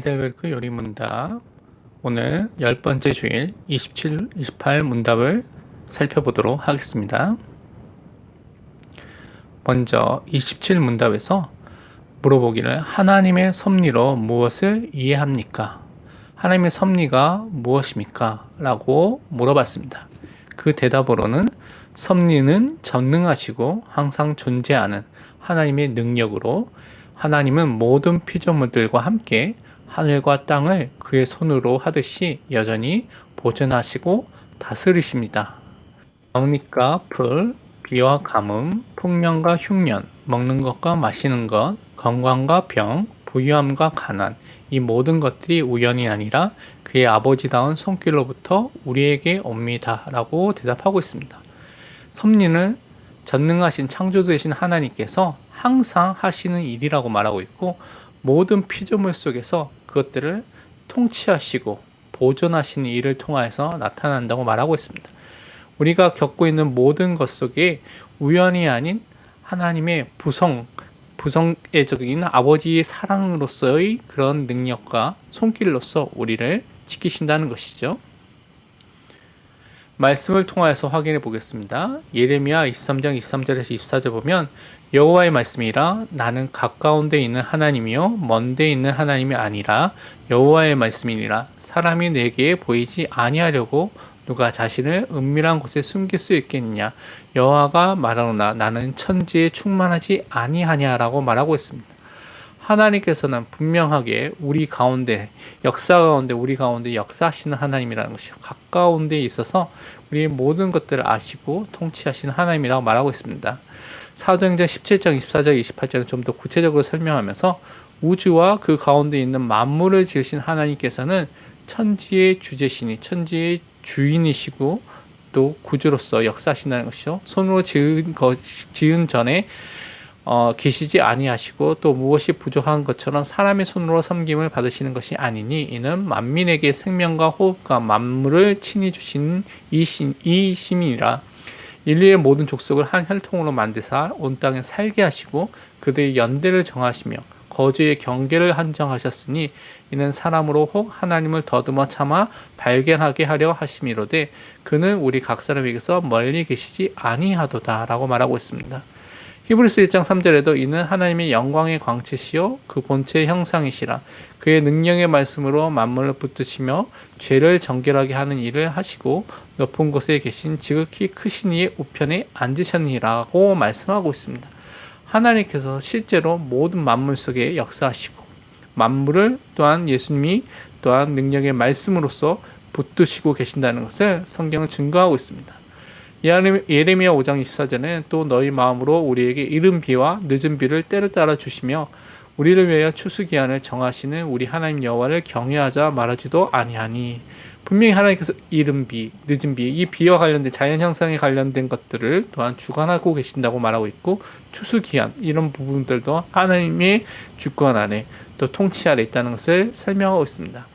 하이델베르크 요리 문답. 오늘 10번째 주일 27, 28 문답을 살펴보도록 하겠습니다. 먼저 27 문답에서 물어보기를 하나님의 섭리로 무엇을 이해합니까? 하나님의 섭리가 무엇입니까? 라고 물어봤습니다. 그 대답으로는 섭리는 전능하시고 항상 존재하는 하나님의 능력으로 하나님은 모든 피조물들과 함께 하늘과 땅을 그의 손으로 하듯이 여전히 보존하시고 다스리십니다. 나오니까 풀, 비와 가뭄, 풍년과 흉년, 먹는 것과 마시는 것, 건강과 병, 부유함과 가난, 이 모든 것들이 우연이 아니라 그의 아버지다운 손길로부터 우리에게 옵니다. 라고 대답하고 있습니다. 섭리는 전능하신 창조주 되신 하나님께서 항상 하시는 일이라고 말하고 있고, 모든 피조물 속에서 그것들을 통치하시고 보존하시는 일을 통하여서 나타난다고 말하고 있습니다. 우리가 겪고 있는 모든 것 속에 우연이 아닌 하나님의 부성애적인 아버지의 사랑으로서의 그런 능력과 손길로서 우리를 지키신다는 것이죠. 말씀을 통하여서 확인해 보겠습니다. 예레미야 23장 23절에서 24절 보면 여호와의 말씀이라 나는 가까운 데 있는 하나님이요 먼 데 있는 하나님이 아니라 여호와의 말씀이니라. 사람이 내게 보이지 아니하려고 누가 자신을 은밀한 곳에 숨길 수 있겠느냐. 여호와가 말하노라 나는 천지에 충만하지 아니하냐라고 말하고 있습니다. 하나님께서는 분명하게 우리 가운데 역사 가운데 우리 가운데 역사하시는 하나님이라는 것이요, 가까운 데 있어서 우리의 모든 것들을 아시고 통치하시는 하나님이라고 말하고 있습니다. 사도행전 17장 24절 28절은 좀 더 구체적으로 설명하면서 우주와 그 가운데 있는 만물을 지으신 하나님께서는 천지의 주제시니 천지의 주인이시고 또 구주로서 역사하신다는 것이죠. 손으로 지은 전에 계시지 아니하시고 또 무엇이 부족한 것처럼 사람의 손으로 섬김을 받으시는 것이 아니니 이는 만민에게 생명과 호흡과 만물을 친히 주시는 이심이라. 인류의 모든 족속을 한 혈통으로 만드사 온 땅에 살게 하시고 그들의 연대를 정하시며 거주의 경계를 한정하셨으니 이는 사람으로 혹 하나님을 더듬어 참아 발견하게 하려 하심이로되 그는 우리 각 사람에게서 멀리 계시지 아니하도다 라고 말하고 있습니다. 히브리서 1장 3절에도 이는 하나님의 영광의 광채시요 그 본체의 형상이시라. 그의 능력의 말씀으로 만물을 붙드시며 죄를 정결하게 하는 일을 하시고 높은 곳에 계신 지극히 크신 이의 우편에 앉으셨니라고 말씀하고 있습니다. 하나님께서 실제로 모든 만물 속에 역사하시고 만물을 또한 예수님이 또한 능력의 말씀으로서 붙드시고 계신다는 것을 성경은 증거하고 있습니다. 예레미야 5장 24절에는 또 너희 마음으로 우리에게 이른 비와 늦은 비를 때를 따라 주시며 우리를 위하여 추수기한을 정하시는 우리 하나님 여호와를 경외하자 말하지도 아니하니. 분명히 하나님께서 이른 비, 늦은 비, 이 비와 관련된 자연 형상에 관련된 것들을 또한 주관하고 계신다고 말하고 있고 추수기한 이런 부분들도 하나님의 주권 안에 또 통치 아래 있다는 것을 설명하고 있습니다.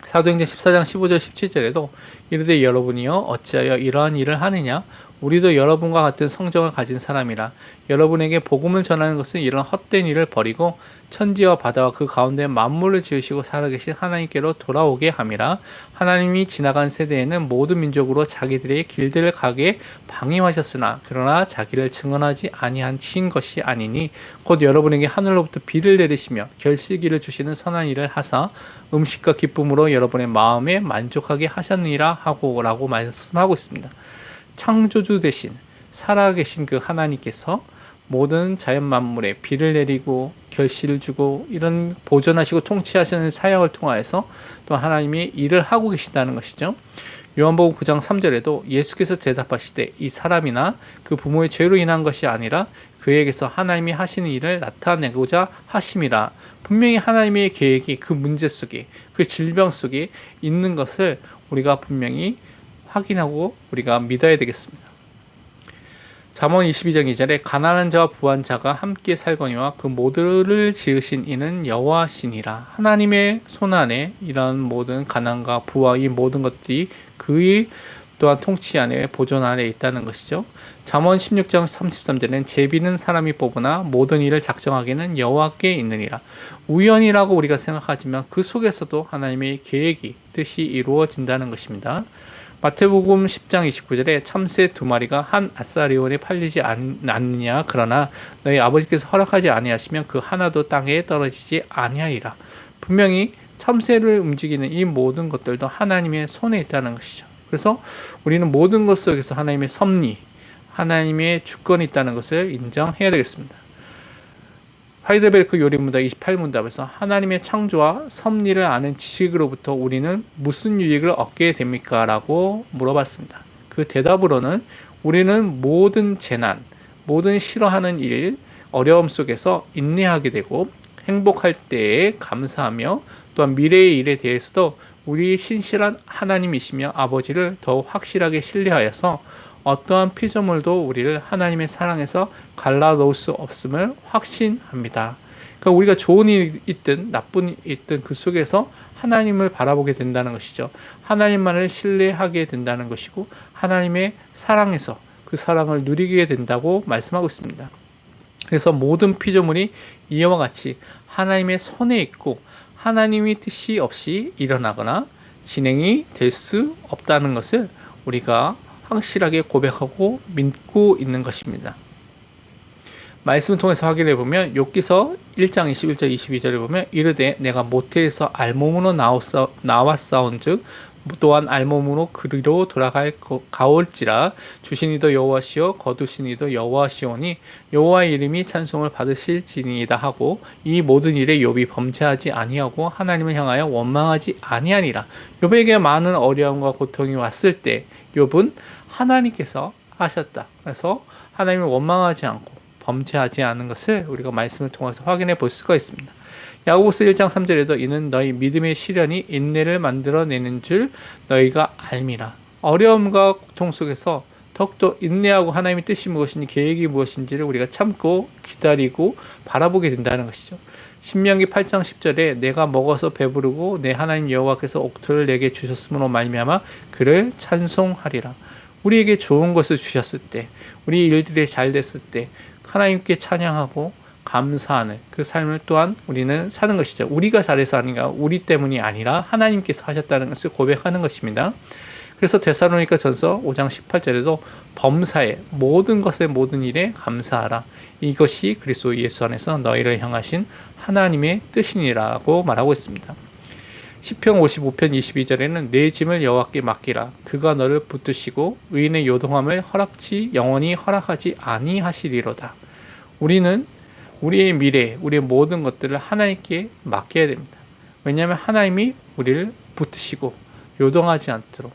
사도행전 14장 15절 17절에도 이르되 여러분이여 어찌하여 이러한 일을 하느냐. 우리도 여러분과 같은 성정을 가진 사람이라. 여러분에게 복음을 전하는 것은 이런 헛된 일을 버리고 천지와 바다와 그 가운데 만물을 지으시고 살아계신 하나님께로 돌아오게 함이라. 하나님이 지나간 세대에는 모든 민족으로 자기들의 길들을 가게 방임하셨으나 그러나 자기를 증언하지 아니하신 것이 아니니 곧 여러분에게 하늘로부터 비를 내리시며 결실기를 주시는 선한 일을 하사 음식과 기쁨으로 여러분의 마음에 만족하게 하셨느니라 하고 라고 말씀하고 있습니다. 창조주 대신 살아계신 그 하나님께서 모든 자연 만물에 비를 내리고 결실을 주고 이런 보존하시고 통치하시는 사역을 통하여서 또 하나님이 일을 하고 계신다는 것이죠. 요한복음 9장 3절에도 예수께서 대답하시되 이 사람이나 그 부모의 죄로 인한 것이 아니라 그에게서 하나님이 하시는 일을 나타내고자 하심이라. 분명히 하나님의 계획이 그 문제 속에 그 질병 속에 있는 것을 우리가 분명히 확인하고 우리가 믿어야 되겠습니다. 잠언 22장 2절에 가난한 자와 부한 자가 함께 살거니와 그 모두를 지으신 이는 여호와시니라. 하나님의 손안에 이런 모든 가난과 부와 이 모든 것들이 그의 또한 통치 안에 보존 안에 있다는 것이죠. 잠언 16장 33절에는 제비는 사람이 뽑으나 모든 일을 작정하기는 여호와께 있느니라. 우연이라고 우리가 생각하지만 그 속에서도 하나님의 계획이 뜻이 이루어진다는 것입니다. 마태복음 10장 29절에 참새 2마리가 한 아사리온에 팔리지 않느냐 그러나 너희 아버지께서 허락하지 아니하시면 그 하나도 땅에 떨어지지 아니하리라. 분명히 참새를 움직이는 이 모든 것들도 하나님의 손에 있다는 것이죠. 그래서 우리는 모든 것 속에서 하나님의 섭리, 하나님의 주권이 있다는 것을 인정해야 되겠습니다. 하이델베르크 요리문답 28문답에서 하나님의 창조와 섭리를 아는 지식으로부터 우리는 무슨 유익을 얻게 됩니까? 라고 물어봤습니다. 그 대답으로는 우리는 모든 재난, 모든 싫어하는 일, 어려움 속에서 인내하게 되고 행복할 때에 감사하며 또한 미래의 일에 대해서도 우리 신실한 하나님이시며 아버지를 더욱 확실하게 신뢰하여서 어떠한 피조물도 우리를 하나님의 사랑에서 갈라놓을 수 없음을 확신합니다. 그러니까 우리가 좋은 일이 있든 나쁜 일이 있든 그 속에서 하나님을 바라보게 된다는 것이죠. 하나님만을 신뢰하게 된다는 것이고 하나님의 사랑에서 그 사랑을 누리게 된다고 말씀하고 있습니다. 그래서 모든 피조물이 이와 같이 하나님의 손에 있고 하나님의 뜻이 없이 일어나거나 진행이 될 수 없다는 것을 우리가 확실하게 고백하고 믿고 있는 것입니다. 말씀을 통해서 확인해 보면 욥기서 1장 21절 22절에 보면 이르되 내가 모태에서 알몸으로 나왔사온즉 또한 알몸으로 그리로 돌아가올지라 주시니도 여호와시요 거두시니도 여호와시오니 여호와의 이름이 찬송을 받으실지니이다 하고 이 모든 일에 욥이 범죄하지 아니하고 하나님을 향하여 원망하지 아니하니라. 욥에게 많은 어려움과 고통이 왔을 때 욥은 하나님께서 하셨다. 그래서 하나님을 원망하지 않고 범죄하지 않은 것을 우리가 말씀을 통해서 확인해 볼 수가 있습니다. 야고보서 1장 3절에도 이는 너희 믿음의 시련이 인내를 만들어내는 줄 너희가 알미라. 어려움과 고통 속에서 더욱더 인내하고 하나님의 뜻이 무엇인지 계획이 무엇인지를 우리가 참고 기다리고 바라보게 된다는 것이죠. 신명기 8장 10절에 내가 먹어서 배부르고 내 하나님 여호와께서 옥토를 내게 주셨으므로 말미암아 그를 찬송하리라. 우리에게 좋은 것을 주셨을 때, 우리 일들이 잘 됐을 때 하나님께 찬양하고 감사하는 그 삶을 또한 우리는 사는 것이죠. 우리가 잘해서 아닌가, 우리 때문이 아니라 하나님께서 하셨다는 것을 고백하는 것입니다. 그래서 데살로니가 전서 5장 18절에도 범사에 모든 것에 모든 일에 감사하라. 이것이 그리스도 예수 안에서 너희를 향하신 하나님의 뜻이니라고 말하고 있습니다. 시편 55편 22절에는 내 짐을 여호와께 맡기라. 그가 너를 붙드시고 의인의 요동함을 영원히 허락하지 아니하시리로다. 우리는 우리의 미래, 우리의 모든 것들을 하나님께 맡겨야 됩니다. 왜냐하면 하나님이 우리를 붙드시고 요동하지 않도록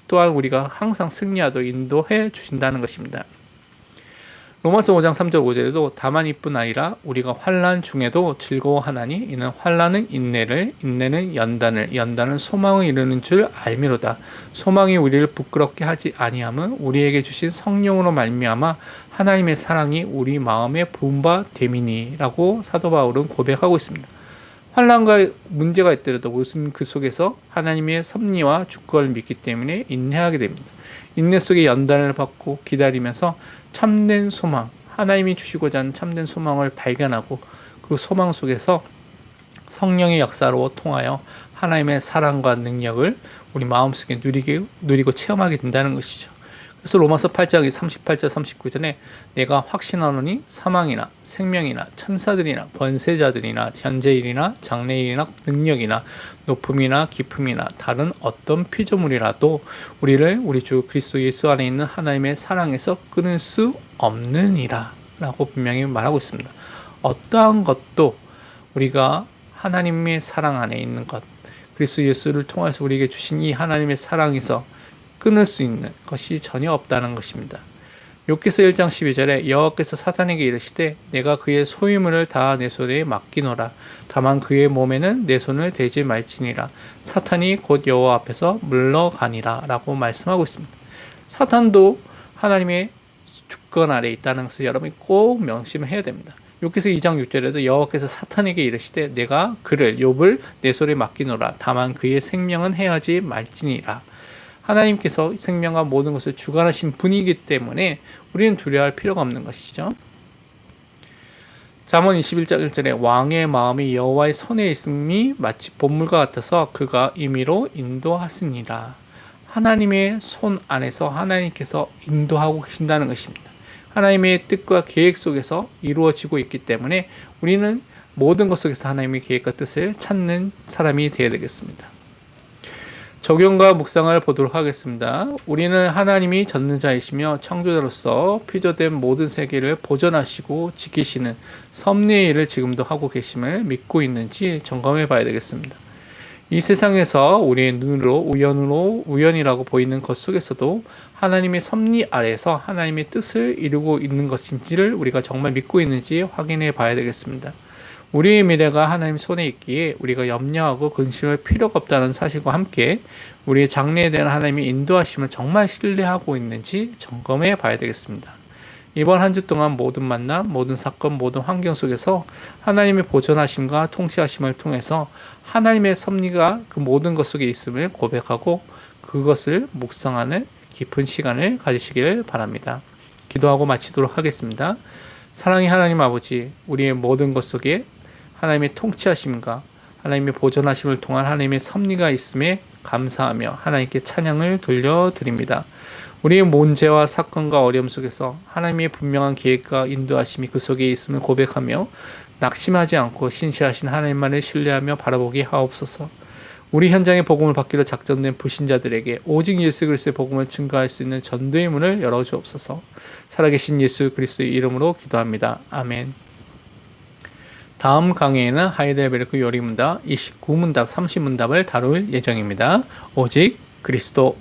또한 우리가 항상 승리하도록 인도해 주신다는 것입니다. 로마서 5장 3절 5절에도 다만 이뿐 아니라 우리가 환난 중에도 즐거워하나니 이는 환난은 인내를, 인내는 연단을, 연단은 소망을 이루는 줄 알미로다. 소망이 우리를 부끄럽게 하지 아니함은 우리에게 주신 성령으로 말미암아 하나님의 사랑이 우리 마음에 부음바 됨이니라고 사도 바울은 고백하고 있습니다. 환난과 문제가 있더라도 우선 그 속에서 하나님의 섭리와 주권을 믿기 때문에 인내하게 됩니다. 인내 속에 연단을 받고 기다리면서 참된 소망, 하나님이 주시고자 하는 참된 소망을 발견하고 그 소망 속에서 성령의 역사로 통하여 하나님의 사랑과 능력을 우리 마음속에 누리고 체험하게 된다는 것이죠. 그래서 로마서 8장 38절 39절에 내가 확신하노니 사망이나 생명이나 천사들이나 권세자들이나 현재일이나 장래일이나 능력이나 높음이나 깊음이나 다른 어떤 피조물이라도 우리를 우리 주 그리스도 예수 안에 있는 하나님의 사랑에서 끊을 수 없느니라 라고 분명히 말하고 있습니다. 어떠한 것도 우리가 하나님의 사랑 안에 있는 것, 그리스도 예수를 통해서 우리에게 주신 이 하나님의 사랑에서 끊을 수 있는 것이 전혀 없다는 것입니다. 욥기서 1장 12절에 여호와께서 사탄에게 이르시되 내가 그의 소유물을 다 내 손에 맡기노라. 다만 그의 몸에는 내 손을 대지 말지니라. 사탄이 곧 여호와 앞에서 물러가니라 라고 말씀하고 있습니다. 사탄도 하나님의 주권 아래 있다는 것을 여러분이 꼭 명심해야 됩니다. 욥기서 2장 6절에도 여호와께서 사탄에게 이르시되 내가 그를 욥을 내 손에 맡기노라. 다만 그의 생명은 해하지 말지니라. 하나님께서 생명과 모든 것을 주관하신 분이기 때문에 우리는 두려워할 필요가 없는 것이죠. 잠언 21장 1절에 왕의 마음이 여호와의 손에 있음이 마치 보물과 같아서 그가 임의로 인도하시니라. 하나님의 손 안에서 하나님께서 인도하고 계신다는 것입니다. 하나님의 뜻과 계획 속에서 이루어지고 있기 때문에 우리는 모든 것 속에서 하나님의 계획과 뜻을 찾는 사람이 되어야 되겠습니다. 적용과 묵상을 보도록 하겠습니다. 우리는 하나님이 전능자이시며 창조자로서 피조된 모든 세계를 보존하시고 지키시는 섭리의 일을 지금도 하고 계심을 믿고 있는지 점검해 봐야 되겠습니다. 이 세상에서 우리의 눈으로 우연이라고 보이는 것 속에서도 하나님의 섭리 아래에서 하나님의 뜻을 이루고 있는 것인지를 우리가 정말 믿고 있는지 확인해 봐야 되겠습니다. 우리의 미래가 하나님 손에 있기에 우리가 염려하고 근심할 필요가 없다는 사실과 함께 우리의 장래에 대한 하나님의 인도하심을 정말 신뢰하고 있는지 점검해 봐야 되겠습니다. 이번 한 주 동안 모든 만남, 모든 사건, 모든 환경 속에서 하나님의 보존하심과 통치하심을 통해서 하나님의 섭리가 그 모든 것 속에 있음을 고백하고 그것을 묵상하는 깊은 시간을 가지시길 바랍니다. 기도하고 마치도록 하겠습니다. 사랑의 하나님 아버지, 우리의 모든 것 속에 하나님의 통치하심과 하나님의 보존하심을 통한 하나님의 섭리가 있음에 감사하며 하나님께 찬양을 돌려드립니다. 우리의 문제와 사건과 어려움 속에서 하나님의 분명한 계획과 인도하심이 그 속에 있음을 고백하며 낙심하지 않고 신실하신 하나님만을 신뢰하며 바라보게 하옵소서. 우리 현장의 복음을 받기로 작정된 불신자들에게 오직 예수 그리스도의 복음을 증거할 수 있는 전도의 문을 열어주옵소서. 살아계신 예수 그리스도의 이름으로 기도합니다. 아멘. 다음 강의에는 하이델베르크 요리문답 29문답 30문답을 다룰 예정입니다. 오직 그리스도.